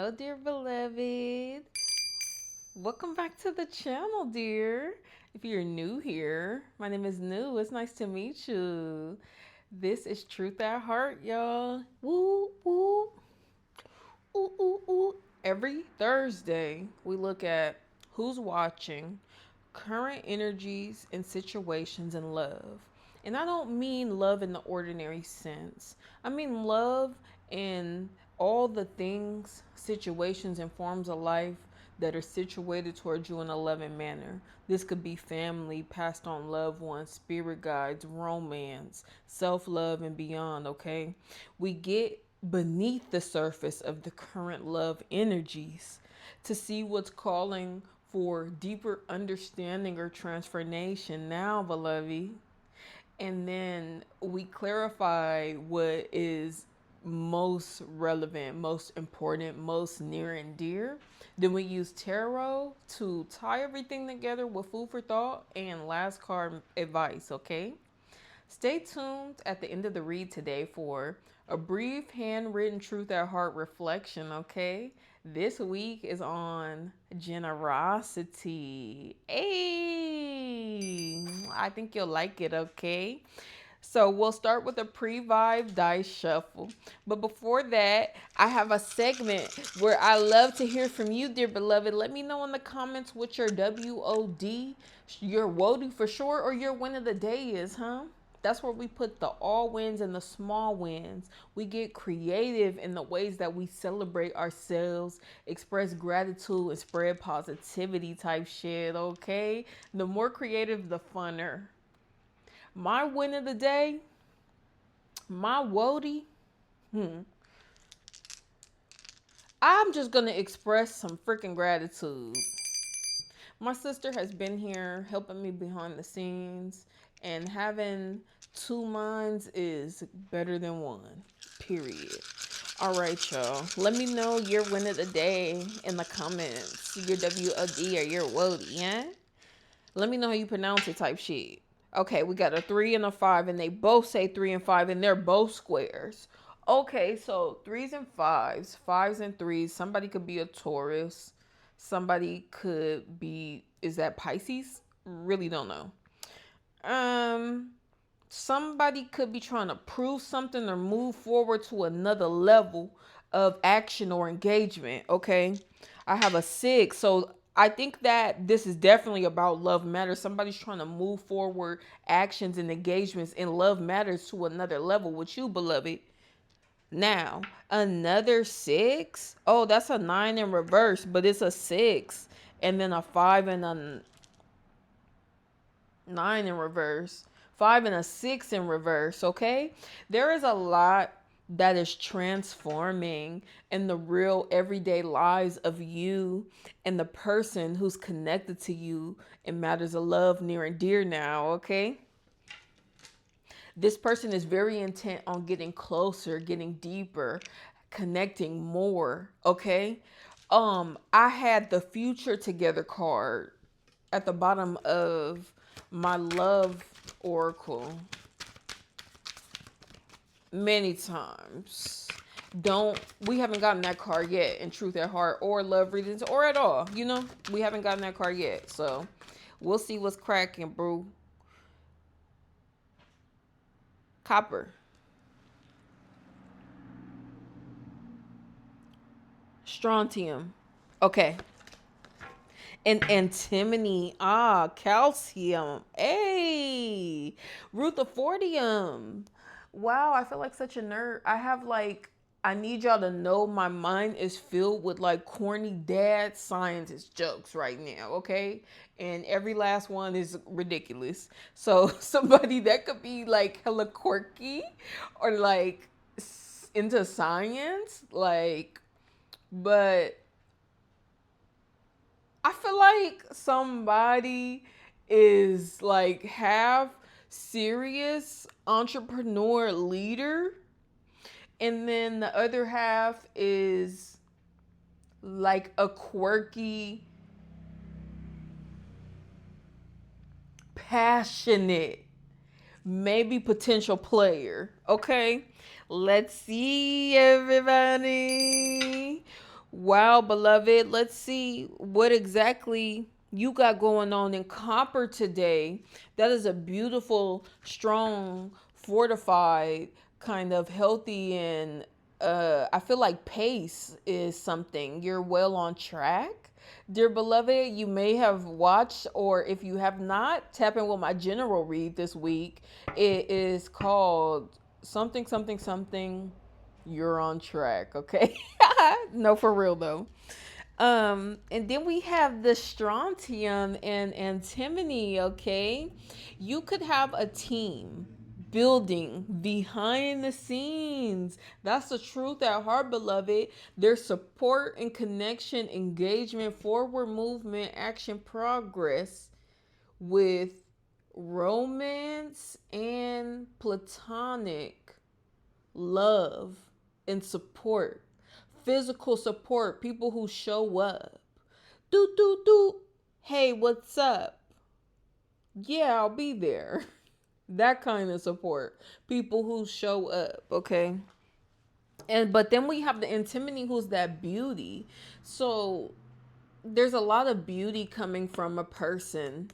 Hello, dear beloved. Welcome back to the channel, dear. If you're new here, my name is New. It's nice to meet you. This is Truth at Heart, y'all. Woo, woo, ooh, ooh, ooh. Every Thursday, we look at who's watching, current energies and situations in love. And I don't mean love in the ordinary sense. I mean love in all the things, situations, and forms of life that are situated towards you in a loving manner. This could be family, passed on loved ones, spirit guides, romance, self love, and beyond, okay? We get beneath the surface of the current love energies to see what's calling for deeper understanding or transformation now, beloved. And then we clarify what is most relevant, most important, most near and dear. Then we use tarot to tie everything together with food for thought and last card advice, okay? Stay tuned at the end of the read today for a brief handwritten truth at heart reflection, okay? This week is on generosity. Hey, I think you'll like it, okay? So we'll start with a pre-vibe dice shuffle. But before that, I have a segment where I love to hear from you, dear beloved. Let me know in the comments what your WOD, your WOD for sure, or your win of the day is, huh? That's where we put the all wins and the small wins. We get creative in the ways that we celebrate ourselves, express gratitude, and spread positivity type shit, okay? The more creative, the funner. My win of the day, my Wody, I'm just going to express some freaking gratitude. My sister has been here helping me behind the scenes, and having two minds is better than one, period. All right, y'all. Let me know your win of the day in the comments. Your WOD or your WOD, yeah? Let me know how you pronounce it type shit. Okay, we got a 3 and a 5, and they both say 3 and 5, and they're both squares. Okay, so 3s and 5s, 5s and 3s. Somebody could be a Taurus. Somebody could be, is that Pisces? Really don't know. Somebody could be trying to prove something or move forward to another level of action or engagement. Okay, I have a 6, so I think that this is definitely about love matters. Somebody's trying to move forward actions and engagements in love matters to another level with you, beloved. Now, another 6. Oh, that's a 9 in reverse, but it's a 6. And then a 5 and a 9 in reverse. 5 and a 6 in reverse, okay? There is a lot that is transforming in the real everyday lives of you and the person who's connected to you in matters of love near and dear now, okay? This person is very intent on getting closer, getting deeper, connecting more, okay? I had the future together card at the bottom of my love oracle many times. Don't We haven't gotten that card yet in truth at heart or love readings or at all, we haven't gotten that card yet, so we'll see what's cracking, bro. Copper, strontium, okay, and antimony, calcium, hey, rutherfordium. Wow, I feel like such a nerd. I need y'all to know my mind is filled with like corny dad scientist jokes right now, okay? And every last one is ridiculous. So somebody that could be like hella quirky or like into science, like, but I feel like somebody is like half serious entrepreneur leader, and then the other half is like a quirky, passionate, maybe potential player. Okay, let's see, everybody. Wow, beloved. Let's see what exactly you got going on in copper today. That is a beautiful, strong, fortified, kind of healthy, and I feel like pace is something. You're well on track. Dear beloved, you may have watched, or if you have not, tap in with my general read this week. It is called something, something, something. You're on track, okay? No, for real though. And then we have the strontium and antimony, okay? You could have a team building behind the scenes. That's the truth at heart, beloved. There's support and connection, engagement, forward movement, action, progress with romance and platonic love and support, physical support, people who show up. Do, do, do. Hey, what's up? Yeah, I'll be there. That kind of support. People who show up, okay? And but then we have the antimony who's that beauty. So there's a lot of beauty coming from a person,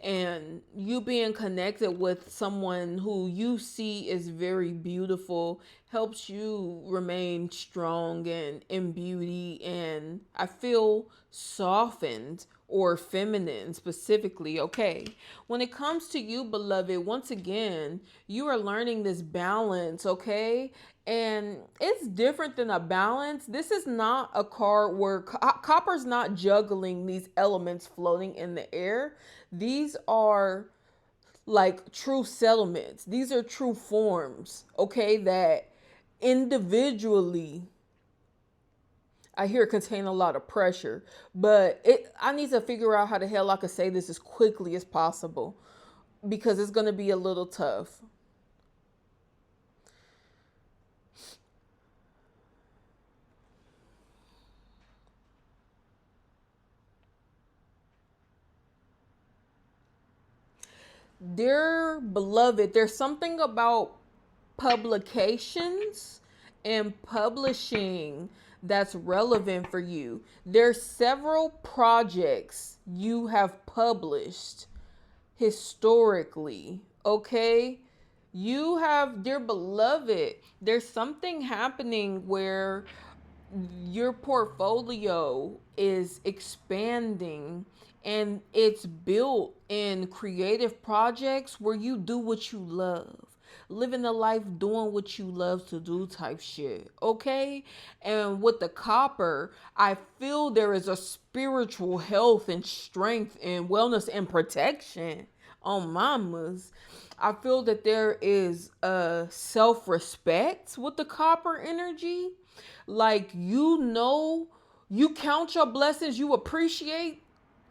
and you being connected with someone who you see is very beautiful helps you remain strong and in beauty, and I feel softened or feminine specifically. Okay, when it comes to you, beloved, once again, you are learning this balance, okay? And it's different than a balance. This is not a card where copper's not juggling these elements floating in the air. These are like true settlements. These are true forms, okay, that individually I hear contain a lot of pressure, but I need to figure out how the hell I could say this as quickly as possible because it's going to be a little tough. Dear beloved, there's something about publications and publishing that's relevant for you. There's several projects you have published historically, okay? You have, dear beloved, there's something happening where your portfolio is expanding and it's built in creative projects where you do what you love, living a life doing what you love to do type shit, okay? And with the copper, I feel there is a spiritual health and strength and wellness and protection on mamas. I feel that there is a self-respect with the copper energy. Like, you know, you count your blessings, you appreciate,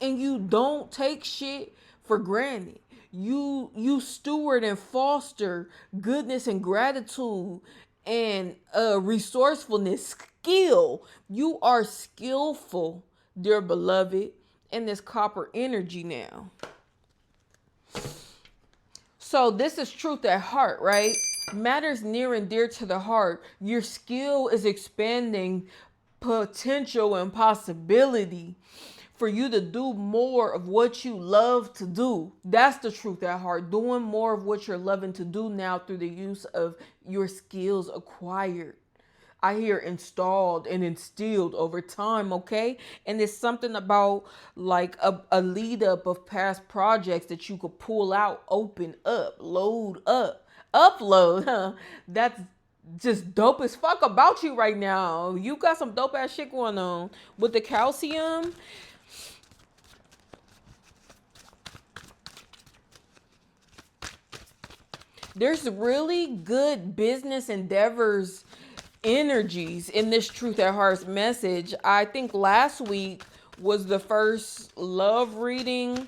and you don't take shit for granted. You steward and foster goodness and gratitude and resourcefulness, skill. You are skillful, dear beloved, in this copper energy now. So this is truth at heart, right? Matters near and dear to the heart. Your skill is expanding potential and possibility for you to do more of what you love to do. That's the truth at heart. Doing more of what you're loving to do now through the use of your skills acquired. I hear installed and instilled over time, okay? And it's something about like a lead up of past projects that you could pull out, open up, load up, upload, huh? That's just dope as fuck about you right now. You got some dope ass shit going on with the calcium. There's really good business endeavors energies in this truth at heart's message. I think last week was the first love reading.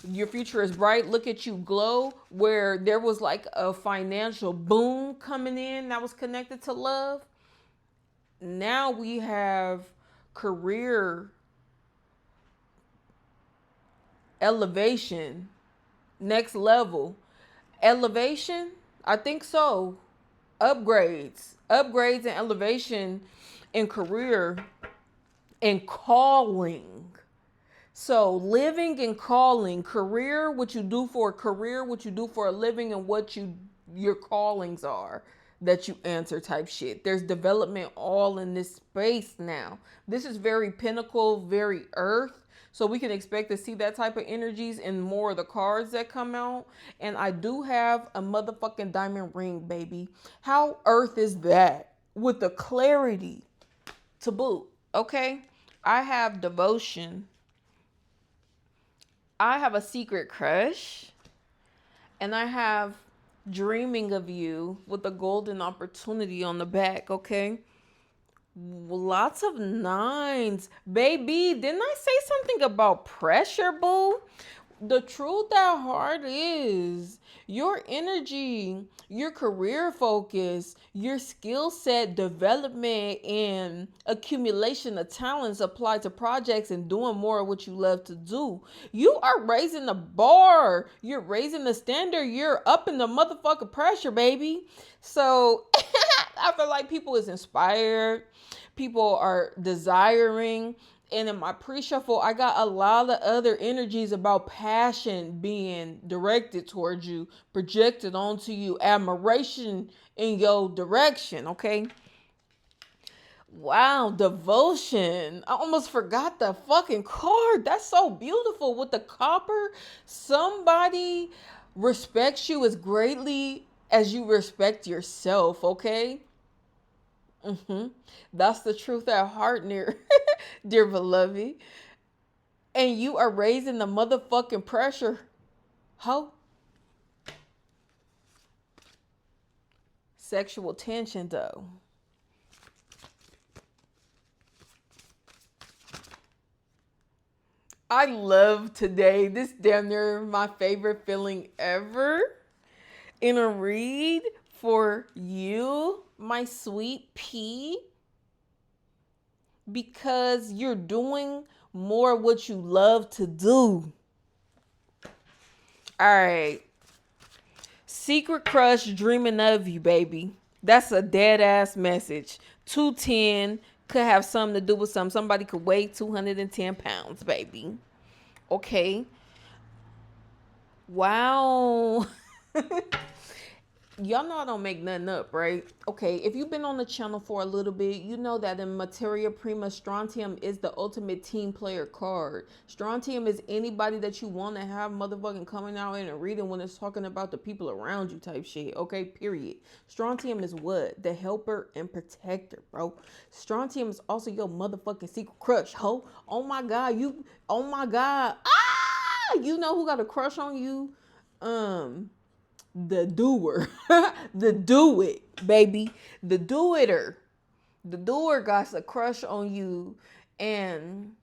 Your future is bright, look at you glow, where there was like a financial boom coming in that was connected to love. Now we have career elevation, next level elevation. I think so. Upgrades and elevation in career and calling. So living and calling, career, what you do for a career, what you do for a living, and what your callings are that you answer type shit. There's development all in this space now. This is very pinnacle, very earth. So we can expect to see that type of energies in more of the cards that come out. And I do have a motherfucking diamond ring, baby. How earth is that? With the clarity to boot. Okay? I have devotion. I have a secret crush, and I have dreaming of you with a golden opportunity on the back, okay? Lots of nines. Baby, didn't I say something about pressure, boo? The truth at heart is your energy, your career focus, your skill set development, and accumulation of talents applied to projects and doing more of what you love to do. You are raising the bar. You're raising the standard. You're up in the motherfucking pressure, baby. So I feel like people is inspired. People are desiring. And in my pre-shuffle, I got a lot of other energies about passion being directed towards you, projected onto you, admiration in your direction, okay? Wow, devotion. I almost forgot the fucking card. That's so beautiful with the copper. Somebody respects you as greatly as you respect yourself, okay? That's the truth at heart, dear beloved. And you are raising the motherfucking pressure. Ho. Sexual tension, though. I love today. This damn near my favorite feeling ever in a read for you, my sweet pea, because you're doing more what you love to do. All right. Secret crush dreaming of you, baby. That's a dead ass message. 210 could have something to do with something. Somebody could weigh 210 pounds, baby. Okay. Wow. Y'all know I don't make nothing up, right? Okay, if you've been on the channel for a little bit, you know that in Materia Prima, Strontium is the ultimate team player card. Strontium is anybody that you want to have motherfucking coming out in a reading when it's talking about the people around you type shit, okay? Period. Strontium is what? The helper and protector, bro. Strontium is also your motherfucking secret crush, ho. Oh my God, oh my God. Ah! You know who got a crush on you? The doer, the do it, baby, the do itter, the doer got a crush on you. And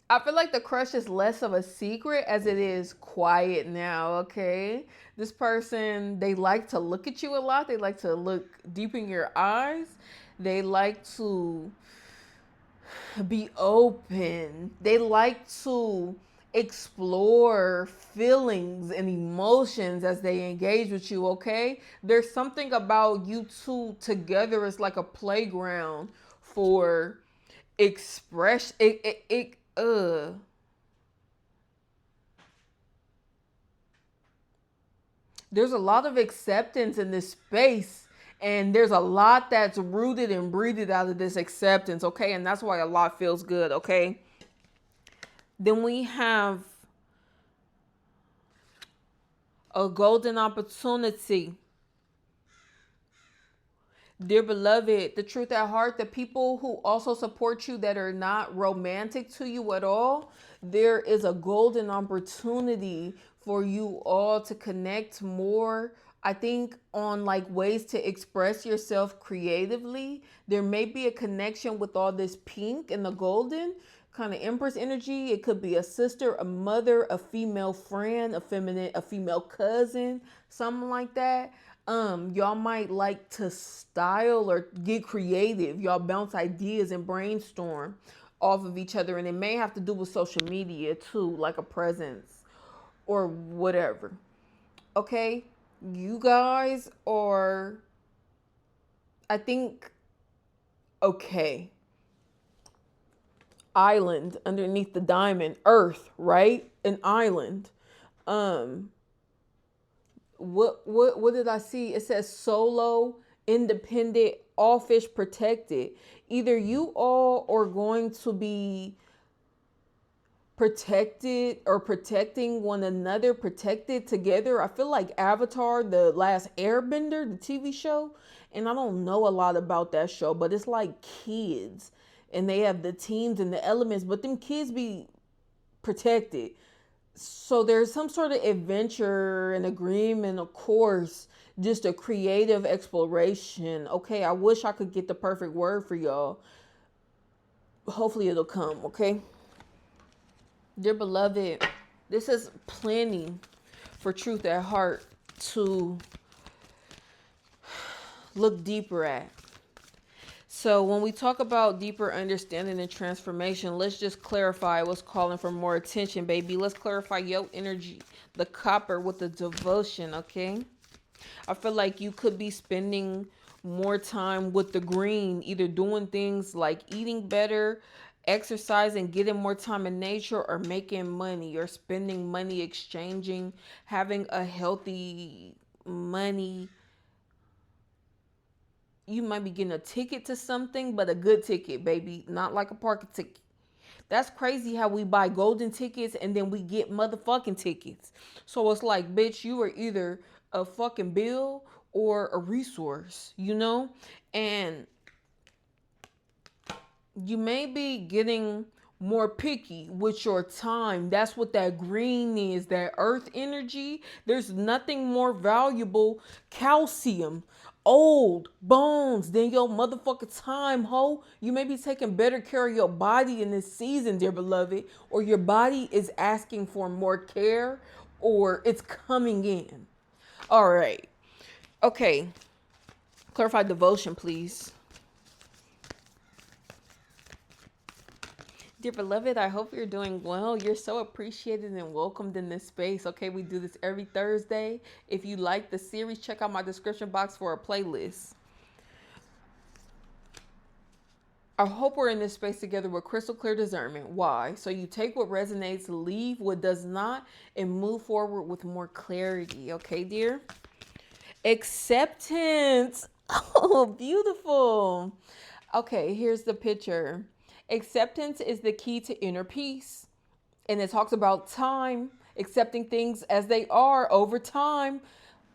I feel like the crush is less of a secret as it is quiet now, okay? This person, they like to look at you a lot. They like to look deep in your eyes. They like to be open. They like to explore feelings and emotions as they engage with you, okay? There's something about you two together. It's like a playground for express there's a lot of acceptance in this space, and there's a lot that's rooted and breathed out of this acceptance, okay? And that's why a lot feels good, okay? Then we have a golden opportunity. Dear beloved, the truth at heart, the people who also support you that are not romantic to you at all, there is a golden opportunity for you all to connect more. I think on like ways to express yourself creatively. There may be a connection with all this pink and the golden kind of empress energy. It could be a sister, a mother, a female friend, a female cousin, something like that. Y'all might like to style or get creative. Y'all bounce ideas and brainstorm off of each other, and it may have to do with social media too, like a presence or whatever. Okay, you guys are, I think, okay. island underneath the diamond, Earth, right? An island. Um, what did I see? It says solo, independent, all fish protected. Either you all are going to be protected or protecting one another, protected together. I feel like Avatar, the last Airbender, the TV show, and I don't know a lot about that show, but it's like kids and they have the teams and the elements, but them kids be protected. So there's some sort of adventure, an agreement, of course, just a creative exploration. Okay, I wish I could get the perfect word for y'all. Hopefully it'll come, okay? Dear beloved, this is plenty for truth at heart to look deeper at. So when we talk about deeper understanding and transformation, let's just clarify what's calling for more attention, baby. Let's clarify your energy, the copper with the devotion, okay? I feel like you could be spending more time with the green, either doing things like eating better, exercising, getting more time in nature, or making money, or spending money, exchanging, having a healthy money. You might be getting a ticket to something, but a good ticket, baby, not like a parking ticket. That's crazy how we buy golden tickets and then we get motherfucking tickets. So it's like, bitch, you are either a fucking bill or a resource, you know? And you may be getting more picky with your time. That's what that green is, that earth energy. There's nothing more valuable, calcium, old bones, than your motherfucking time, ho. You may be taking better care of your body in this season, dear beloved, or your body is asking for more care, or it's coming in. All right. Okay. Clarify devotion, please. Dear beloved, I hope you're doing well. You're so appreciated and welcomed in this space. Okay, we do this every Thursday. If you like the series, check out my description box for a playlist. I hope we're in this space together with crystal clear discernment. Why? So you take what resonates, leave what does not, and move forward with more clarity. Okay, dear? Acceptance. Oh, beautiful. Okay, here's the picture. Acceptance is the key to inner peace. And it talks about time, accepting things as they are over time.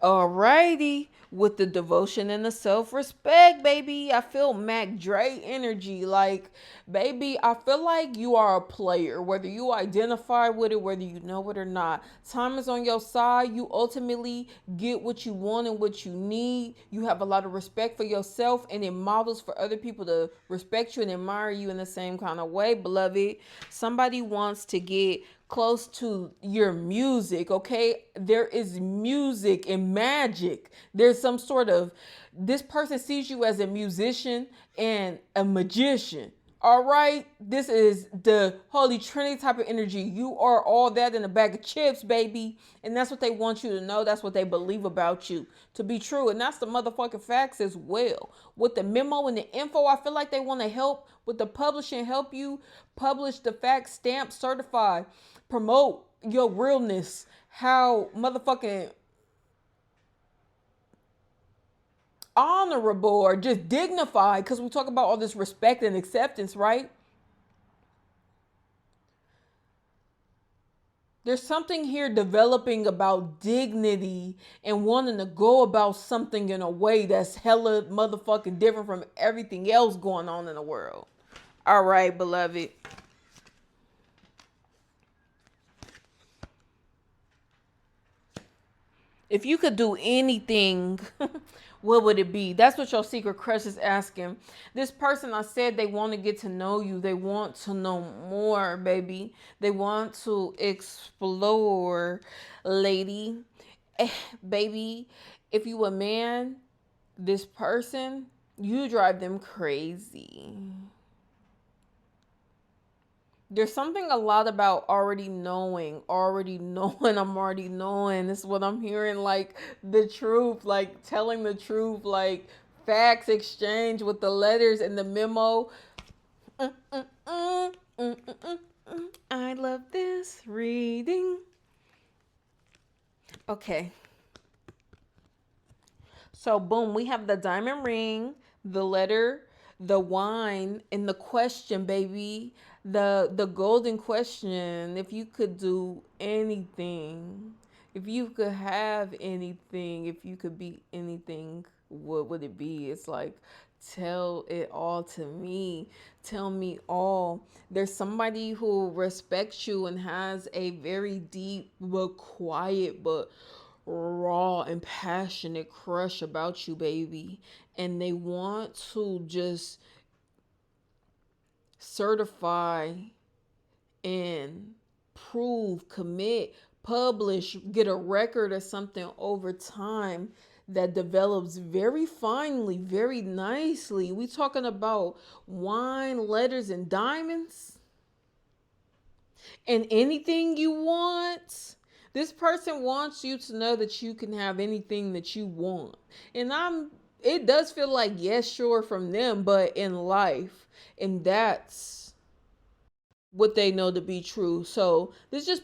Alrighty, with the devotion and the self-respect, baby. I feel Mac Dre energy. Like, baby, I feel like you are a player, whether you identify with it, whether you know it or not. Time is on your side. You ultimately get what you want and what you need. You have a lot of respect for yourself, and it models for other people to respect you and admire you in the same kind of way, beloved. Somebody wants to get close to your music, okay? There is music and magic. There's some sort of, this person sees you as a musician and a magician. All right, this is the Holy Trinity type of energy. You are all that in a bag of chips, baby. And that's what they want you to know. That's what they believe about you to be true. And that's the motherfucking facts as well. With the memo and the info, I feel like they want to help with the publishing, help you publish the facts, stamp, certify, promote your realness, how motherfucking honorable or just dignified, because we talk about all this respect and acceptance, right? There's something here developing about dignity and wanting to go about something in a way that's hella motherfucking different from everything else going on in the world. All right, beloved. If you could do anything, what would it be? That's what your secret crush is asking. This person, I said, they want to get to know you. They want to know more, baby. They want to explore, lady. Baby, if you a man, this person, you drive them crazy. There's something a lot about already knowing, I'm already knowing. This is what I'm hearing, like the truth, like telling the truth, like facts exchange with the letters and the memo. Mm, mm, mm, mm, mm, mm, mm. I love this reading. Okay. So boom, we have the diamond ring, the letter, the wine, and the question, baby. The golden question. If you could do anything, if you could have anything, if you could be anything, what would it be? It's like, tell it all to me. Tell me all. There's somebody who respects you and has a very deep but quiet but raw and passionate crush about you, baby. And they want to just certify and prove, commit, publish, get a record or something over time that develops very finely, very nicely. We talking about wine, letters, and diamonds, and anything you want. This person wants you to know that you can have anything that you want. And it does feel like yes, sure from them, but in life. And that's what they know to be true. So this just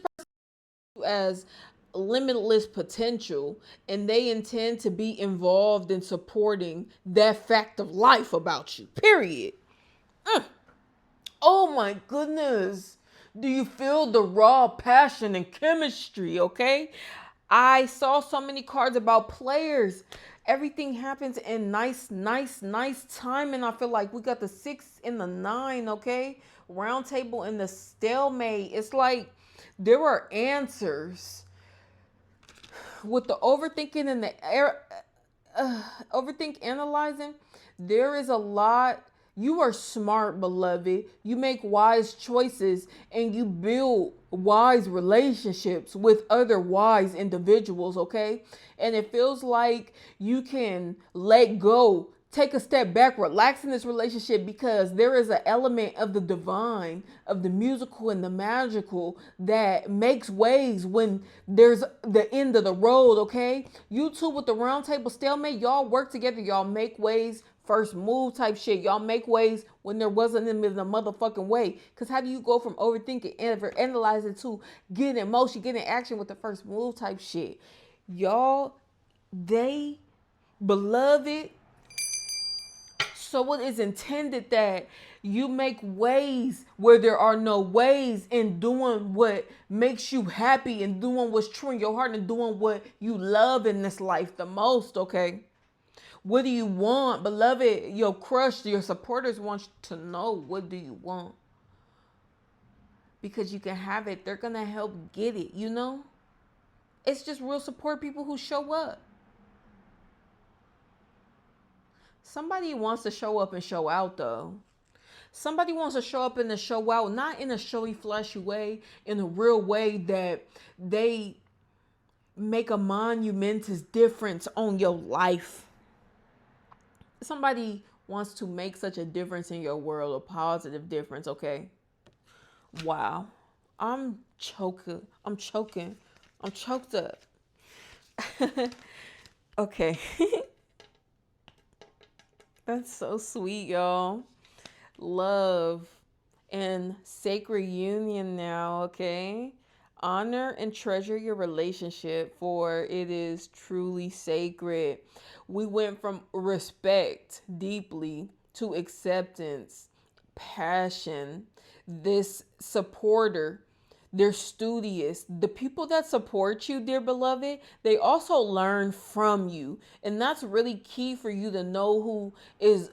as limitless potential, and they intend to be involved in supporting that fact of life about you. Period. Oh my goodness. Do you feel the raw passion and chemistry? Okay. I saw so many cards about players. Everything happens in nice time. And I feel like we got the 6 and the 9. Okay. Round table and the stalemate. It's like there are answers with the overthinking and the overthink analyzing. There is a lot. You are smart, beloved. You make wise choices and you build wise relationships with other wise individuals, okay? And it feels like you can let go, take a step back, relax in this relationship because there is an element of the divine, of the musical and the magical that makes waves when there's the end of the road, okay? You two with the round table stalemate, y'all work together, y'all make waves, first move type shit. Y'all make waves when there wasn't in the motherfucking way. Because how do you go from overthinking, ever analyzing to getting in motion, getting action with the first move type shit? Y'all, they, beloved, so it is intended that you make ways where there are no ways in doing what makes you happy and doing what's true in your heart and doing what you love in this life the most, okay? What do you want, beloved? Your crush, your supporters want to know what do you want. Because you can have it. They're going to help get it, you know? It's just real support people who show up. Somebody wants to show up and show out, though. Somebody wants to show up and to show out, not in a showy, flashy way, in a real way that they make a monumentous difference on your life. Somebody wants to make such a difference in your world, a positive difference, okay? Wow. I'm choking. I'm choking. I'm choked up. Okay. That's so sweet, y'all. Love and sacred union now, okay? Honor and treasure your relationship, for it is truly sacred. We went from respect deeply to acceptance, passion, this supporter. They're studious. The people that support you, dear beloved, they also learn from you. And that's really key for you to know who is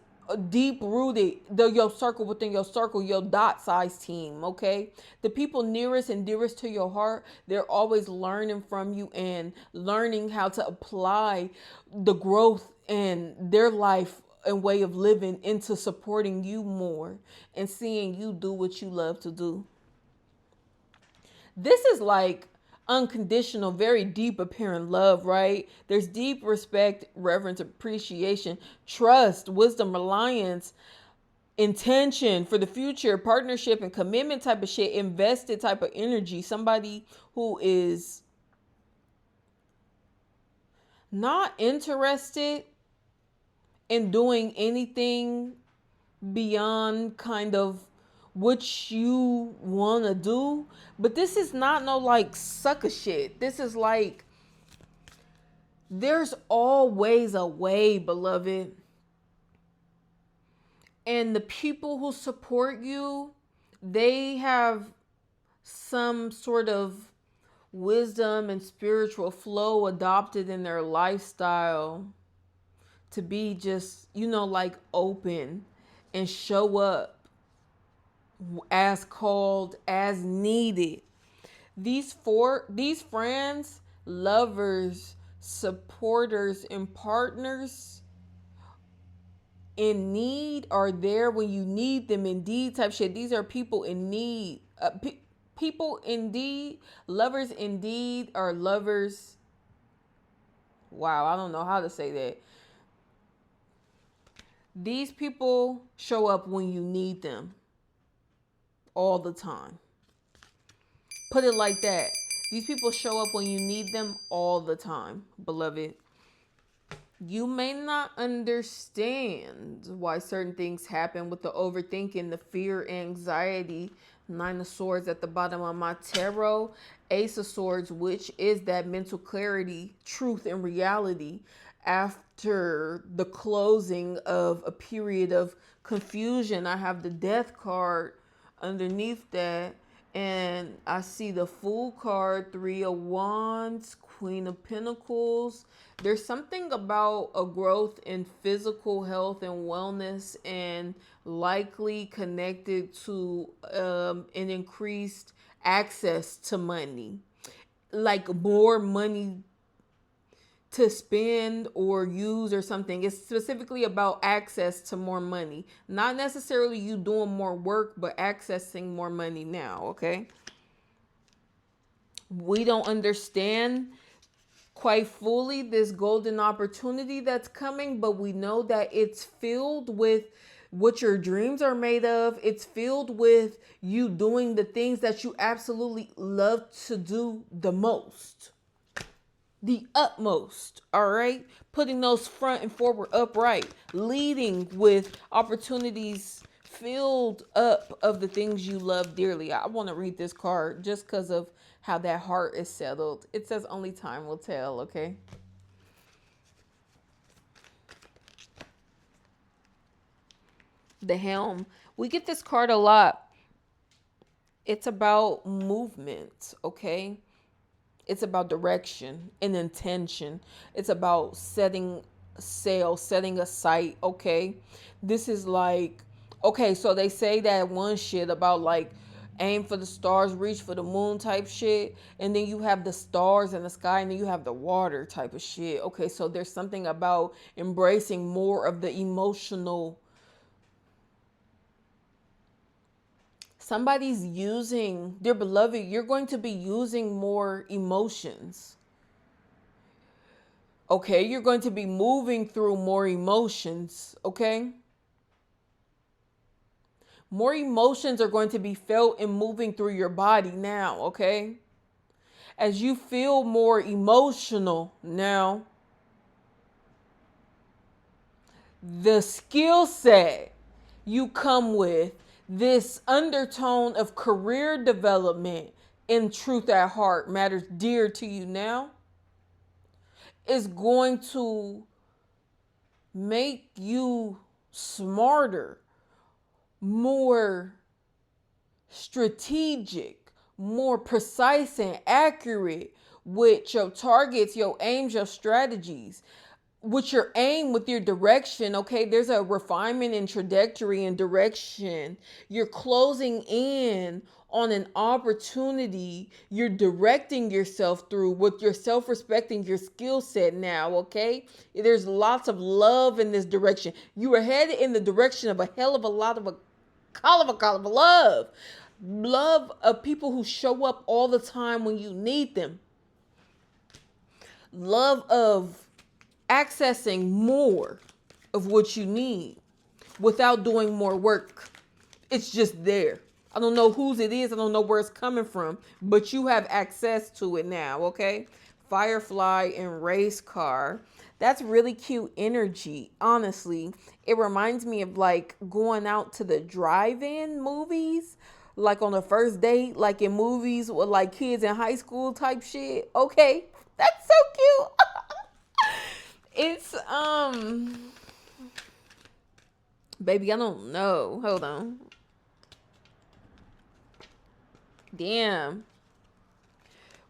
deep rooted, your circle within your circle, your dot size team, okay? The people nearest and dearest to your heart, they're always learning from you and learning how to apply the growth in their life and way of living into supporting you more and seeing you do what you love to do. This is like unconditional, very deep apparent love, right? There's deep respect, reverence, appreciation, trust, wisdom, reliance, intention for the future, partnership, and commitment type of shit, invested type of energy. Somebody who is not interested in doing anything beyond kind of what you want to do. But this is not no like sucker shit. This is like, there's always a way, beloved. And the people who support you, they have some sort of wisdom and spiritual flow adopted in their lifestyle to be just, like open and show up as called, as needed. These friends, lovers, supporters, and partners in need are there when you need them. Indeed, type shit. These are people in need. People indeed, lovers indeed are lovers. Wow, I don't know how to say that. These people show up when you need them all the time. Put it like that. These people show up when you need them all the time, beloved. You may not understand why certain things happen with the overthinking, the fear, anxiety. Nine of Swords at the bottom of my tarot. Ace of Swords, which is that mental clarity, truth, and reality after the closing of a period of confusion. I have the Death card underneath that. And I see the Fool card, Three of Wands, Queen of Pentacles. There's something about a growth in physical health and wellness, and likely connected to an increased access to money. Like more money to spend or use or something. It's specifically about access to more money. Not necessarily you doing more work, but accessing more money now, okay? We don't understand quite fully this golden opportunity that's coming, but we know that it's filled with what your dreams are made of. It's filled with you doing the things that you absolutely love to do the most. The utmost, all right? Putting those front and forward upright, leading with opportunities filled up of the things you love dearly. I want to read this card just because of how that heart is settled. It says only time will tell, okay? The Helm. We get this card a lot. It's about movement, okay? It's about direction and intention. It's about setting sail, setting a sight, okay? This is like, okay, so they say that one shit about like aim for the stars, reach for the moon type shit. And then you have the stars in the sky, and then you have the water type of shit. Okay, so there's something about embracing more of the emotional. Somebody's using, dear beloved, you're going to be using more emotions. Okay, you're going to be moving through more emotions, okay? More emotions are going to be felt and moving through your body now, okay? As you feel more emotional now, the skill set you come with, this undertone of career development in truth at heart matters dear to you now, is going to make you smarter, more strategic, more precise and accurate with your targets, your aims, your strategies. With your aim, with your direction, okay, there's a refinement in trajectory and direction. You're closing in on an opportunity. You're directing yourself through with your self-respecting your skill set now, okay? There's lots of love in this direction. You are headed in the direction of a hell of a lot of a love. Love of people who show up all the time when you need them. Love of accessing more of what you need without doing more work. It's just there. I don't know whose it is. I don't know where it's coming from, but you have access to it now, okay? Firefly and race car. That's really cute energy. Honestly, it reminds me of like going out to the drive-in movies, like on the first date, like in movies with like kids in high school type shit. Okay, that's so cute. It's baby, I don't know. Hold on. Damn.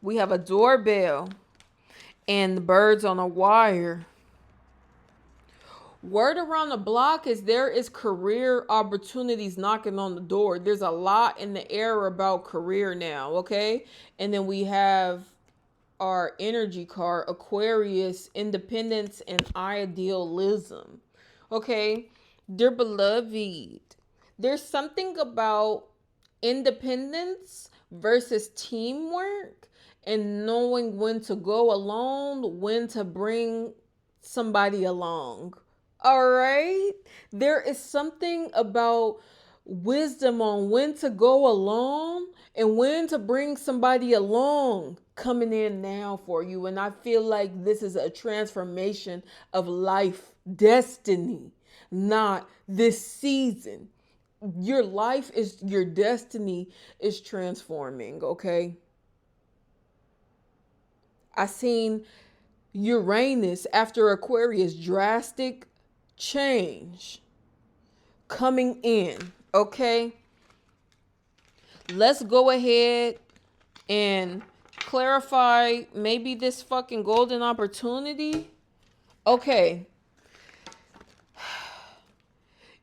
We have a doorbell and the birds on a wire. Word around the block is there is career opportunities knocking on the door. There's a lot in the air about career now, okay? And then we have our energy card, Aquarius, independence and idealism. Okay? Dear beloved, there's something about independence versus teamwork and knowing when to go alone, when to bring somebody along. All right? There is something about wisdom on when to go alone and when to bring somebody along coming in now for you. And I feel like this is a transformation of life destiny, not this season. Your life is your destiny is transforming, okay? I seen Uranus after Aquarius, drastic change coming in, okay? Let's go ahead and clarify maybe this fucking golden opportunity. Okay.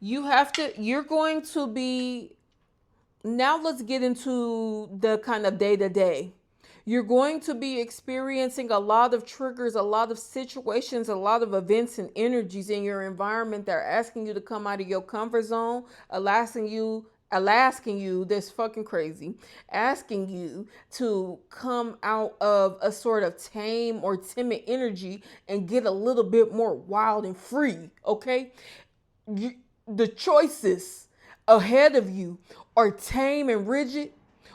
You're going to be, now let's get into the kind of day to day. You're going to be experiencing a lot of triggers, a lot of situations, a lot of events and energies in your environment that are asking you to come out of your comfort zone, asking you this fucking crazy, asking you to come out of a sort of tame or timid energy and get a little bit more wild and free, okay? The choices ahead of you are tame and rigid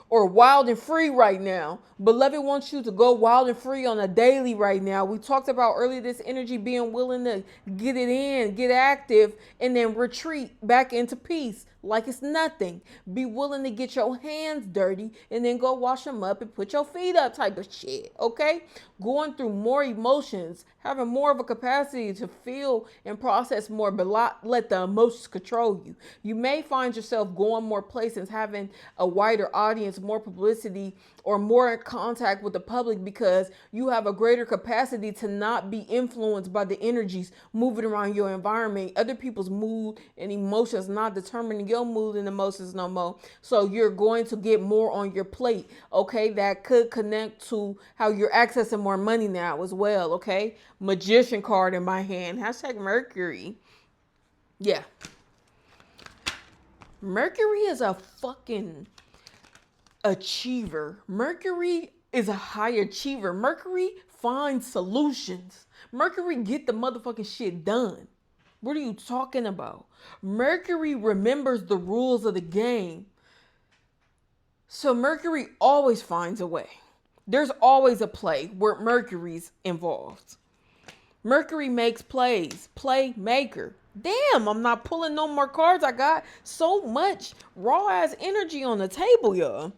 or wild and free right now. Beloved wants you to go wild and free on a daily right now. We talked about earlier this energy being willing to get it in, get active, and then retreat back into peace like it's nothing. Be willing to get your hands dirty and then go wash them up and put your feet up type of shit, okay? Going through more emotions, having more of a capacity to feel and process more, but let the emotions control you. You may find yourself going more places, having a wider audience, more publicity, or more contact with the public because you have a greater capacity to not be influenced by the energies moving around your environment. Other people's mood and emotions not determining your mood and emotions no more. So you're going to get more on your plate, okay? That could connect to how you're accessing more money now as well, okay? Magician card in my hand. Hashtag Mercury. Yeah. Mercury is a fucking achiever. Mercury is a high achiever. Mercury finds solutions. Mercury get the motherfucking shit done. What are you talking about? Mercury remembers the rules of the game. So Mercury always finds a way. There's always a play where Mercury's involved. Mercury makes plays. Playmaker. Damn, I'm not pulling no more cards. I got so much raw ass energy on the table, y'all.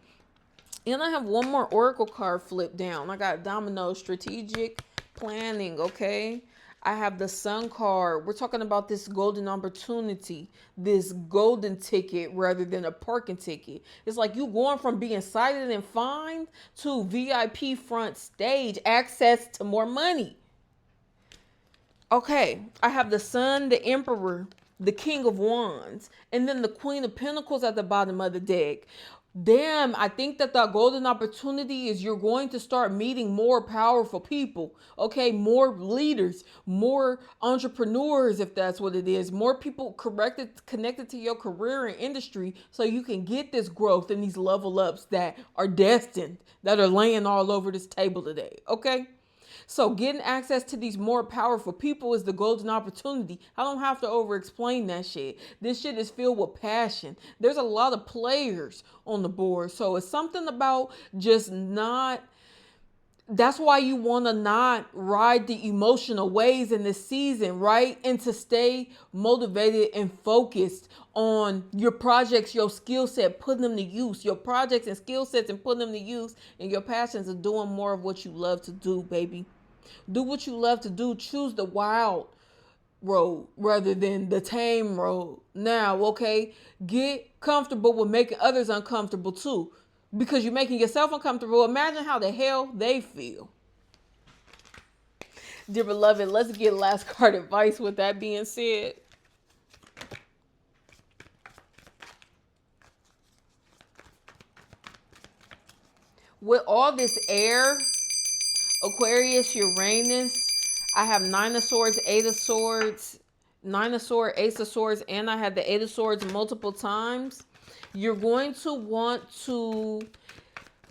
And I have one more Oracle card flipped down. I got Domino, strategic planning, okay? I have the Sun card. We're talking about this golden opportunity, this golden ticket rather than a parking ticket. It's like you going from being sighted and fined to VIP front stage, access to more money. Okay, I have the Sun, the Emperor, the King of Wands, and then the Queen of Pentacles at the bottom of the deck. Damn, I think that the golden opportunity is you're going to start meeting more powerful people, okay? More leaders, more entrepreneurs, if that's what it is, more people connected to your career and industry so you can get this growth and these level ups that are destined, that are laying all over this table today, okay? So getting access to these more powerful people is the golden opportunity. I don't have to over explain that shit. This shit is filled with passion. There's a lot of players on the board. So it's something about just not That's why you want to not ride the emotional waves in this season, right? And to stay motivated and focused on your projects, your skill set, putting them to use, your projects and skill sets and putting them to use, and your passions of doing more of what you love to do, baby. Do what you love to do. Choose the wild road rather than the tame road. Now, okay, get comfortable with making others uncomfortable too. Because you're making yourself uncomfortable. Imagine how the hell they feel. Dear beloved, let's get last card advice with that being said. With all this air, Aquarius, Uranus, I have Nine of Swords, Eight of Swords, Nine of Swords, Ace of Swords, and I had the Eight of Swords multiple times. You're going to want to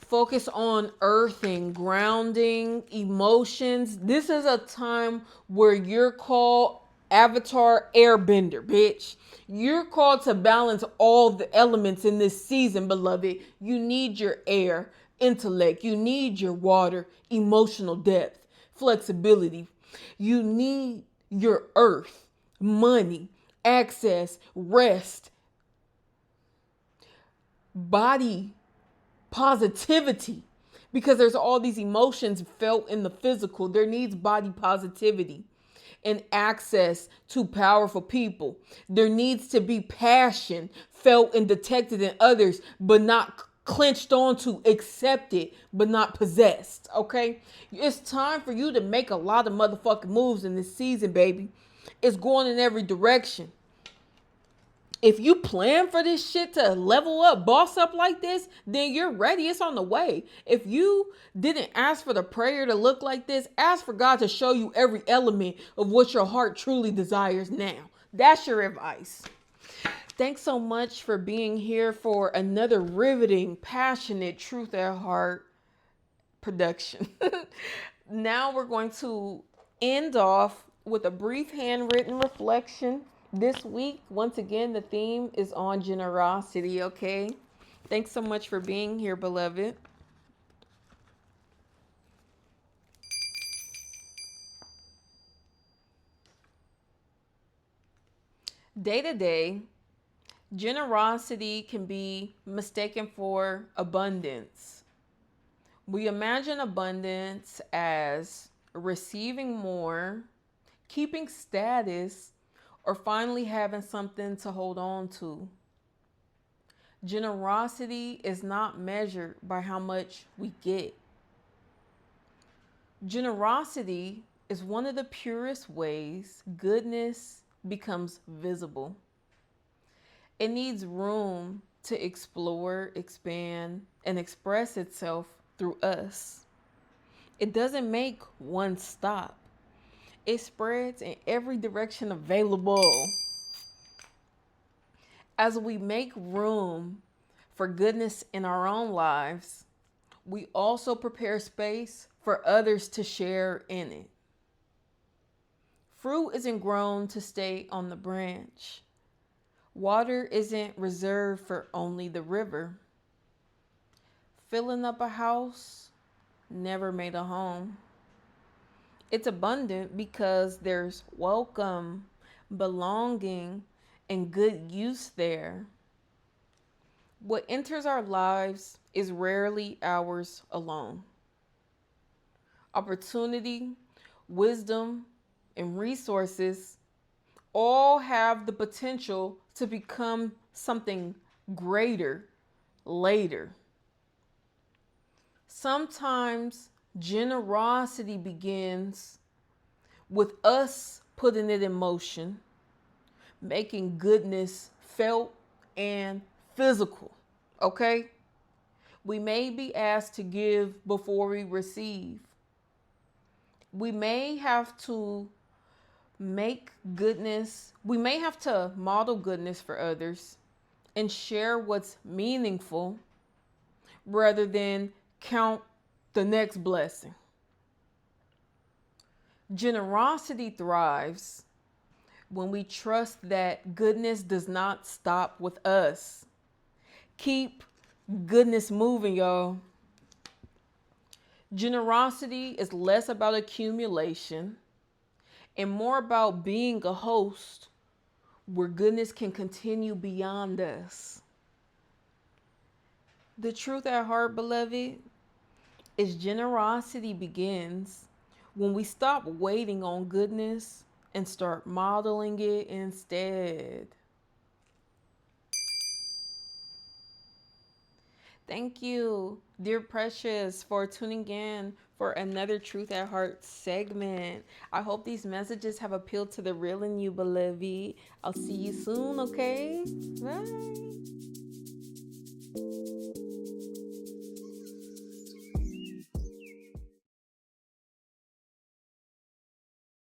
focus on earthing, grounding, emotions. This is a time where you're called Avatar Airbender, bitch. You're called to balance all the elements in this season, beloved. You need your air, intellect. You need your water, emotional depth, flexibility. You need your earth, money, access, rest, body positivity, because there's all these emotions felt in the physical. There needs body positivity and access to powerful people. There needs to be passion felt and detected in others, but not clenched onto, accepted, but not possessed. Okay, it's time for you to make a lot of motherfucking moves in this season, baby. It's going in every direction. If you plan for this shit to level up, boss up like this, then you're ready. It's on the way. If you didn't ask for the prayer to look like this, ask for God to show you every element of what your heart truly desires now. That's your advice. Thanks so much for being here for another riveting, passionate, truth at heart production. Now we're going to end off with a brief handwritten reflection. This week, once again, the theme is on generosity, okay? Thanks so much for being here, beloved. Day to day, generosity can be mistaken for abundance. We imagine abundance as receiving more, keeping status, or finally having something to hold on to. Generosity is not measured by how much we get. Generosity is one of the purest ways goodness becomes visible. It needs room to explore, expand, and express itself through us. It doesn't make one stop. It spreads in every direction available. As we make room for goodness in our own lives, we also prepare space for others to share in it. Fruit isn't grown to stay on the branch. Water isn't reserved for only the river. Filling up a house never made a home. It's abundant because there's welcome, belonging, and good use there. What enters our lives is rarely ours alone. Opportunity, wisdom, and resources all have the potential to become something greater later. Sometimes generosity begins with us putting it in motion, making goodness felt and physical. Okay? We may be asked to give before we receive. We may have to make goodness, we may have to model goodness for others and share what's meaningful rather than count the next blessing. Generosity thrives when we trust that goodness does not stop with us. Keep goodness moving, y'all. Generosity is less about accumulation and more about being a host where goodness can continue beyond us. The truth at heart, beloved, is generosity begins when we stop waiting on goodness and start modeling it instead. Thank you, dear Precious, for tuning in for another Truth at Heart segment. I hope these messages have appealed to the real in you, beloved. I'll see you soon, okay? Bye.